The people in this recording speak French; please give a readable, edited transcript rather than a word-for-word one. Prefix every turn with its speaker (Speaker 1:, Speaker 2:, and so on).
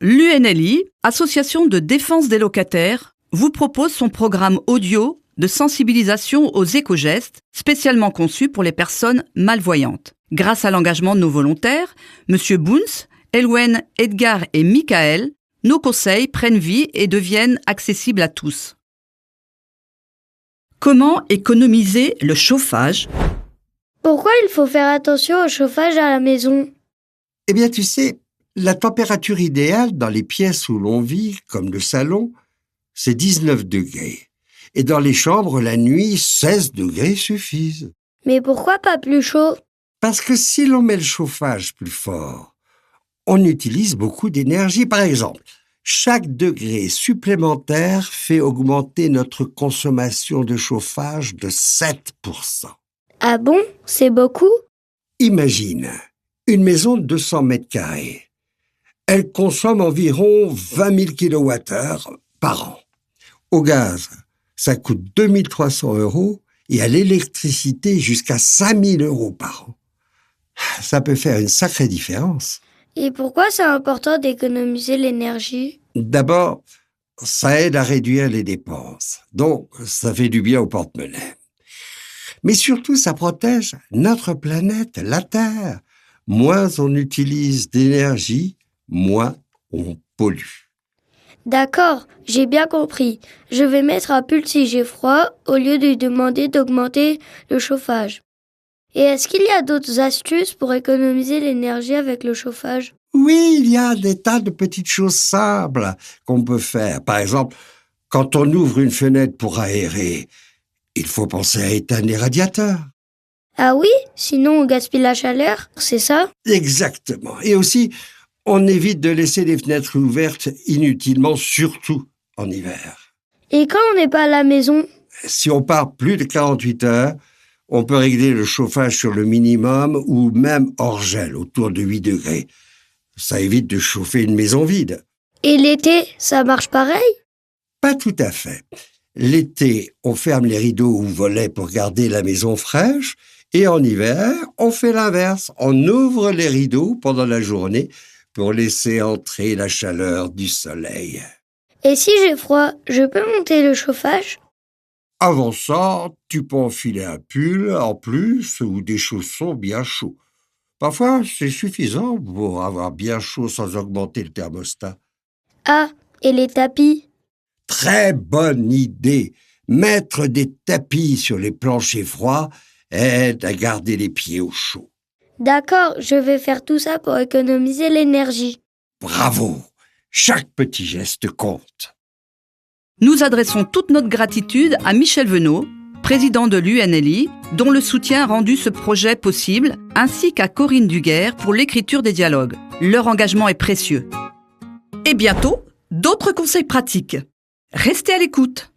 Speaker 1: L'UNLI, Association de défense des locataires, vous propose son programme audio de sensibilisation aux éco-gestes, spécialement conçu pour les personnes malvoyantes. Grâce à l'engagement de nos volontaires, M. Boons, Elwen, Edgar et Michael, nos conseils prennent vie et deviennent accessibles à tous. Comment économiser le chauffage ?
Speaker 2: Pourquoi il faut faire attention au chauffage à la maison ?
Speaker 3: Eh bien, tu sais, la température idéale dans les pièces où l'on vit, comme le salon, c'est 19 degrés. Et dans les chambres, la nuit, 16 degrés suffisent.
Speaker 2: Mais pourquoi pas plus chaud ?
Speaker 3: Parce que si l'on met le chauffage plus fort, on utilise beaucoup d'énergie. Par exemple, chaque degré supplémentaire fait augmenter notre consommation de chauffage de 7%.
Speaker 2: Ah bon ? C'est beaucoup ?
Speaker 3: Imagine une maison de 200 mètres carrés. Elle consomme environ 20 000 kWh par an. Au gaz, ça coûte 2 300 € et à l'électricité jusqu'à 5 000 € par an. Ça peut faire une sacrée différence.
Speaker 2: Et pourquoi c'est important d'économiser l'énergie ?
Speaker 3: D'abord, ça aide à réduire les dépenses. Donc, ça fait du bien au porte-monnaie. Mais surtout, ça protège notre planète, la Terre. Moins on utilise d'énergie, moins on pollue.
Speaker 2: D'accord, j'ai bien compris. Je vais mettre un pull si j'ai froid au lieu de demander d'augmenter le chauffage. Et est-ce qu'il y a d'autres astuces pour économiser l'énergie avec le chauffage ?
Speaker 3: Oui, il y a des tas de petites choses simples qu'on peut faire. Par exemple, quand on ouvre une fenêtre pour aérer, il faut penser à éteindre les radiateurs.
Speaker 2: Ah oui ? Sinon on gaspille la chaleur, c'est ça ?
Speaker 3: Exactement. Et aussi, on évite de laisser les fenêtres ouvertes inutilement, surtout en hiver.
Speaker 2: Et quand on n'est pas à la maison ?
Speaker 3: Si on part plus de 48 heures, on peut régler le chauffage sur le minimum ou même hors gel, autour de 8 degrés. Ça évite de chauffer une maison vide.
Speaker 2: Et l'été, ça marche pareil ?
Speaker 3: Pas tout à fait. L'été, on ferme les rideaux ou volets pour garder la maison fraîche. Et en hiver, on fait l'inverse. On ouvre les rideaux pendant la journée pour laisser entrer la chaleur du soleil.
Speaker 2: Et si j'ai froid, je peux monter le chauffage ?
Speaker 3: Avant ça, tu peux enfiler un pull en plus ou des chaussons bien chauds. Parfois, c'est suffisant pour avoir bien chaud sans augmenter le thermostat.
Speaker 2: Ah, et les tapis ?
Speaker 3: Très bonne idée. Mettre des tapis sur les planchers froids aide à garder les pieds au chaud.
Speaker 2: D'accord, je vais faire tout ça pour économiser l'énergie.
Speaker 3: Bravo! Chaque petit geste compte.
Speaker 1: Nous adressons toute notre gratitude à Michel Venot, président de l'UNLI, dont le soutien a rendu ce projet possible, ainsi qu'à Corinne Duguerre pour l'écriture des dialogues. Leur engagement est précieux. Et bientôt, d'autres conseils pratiques. Restez à l'écoute.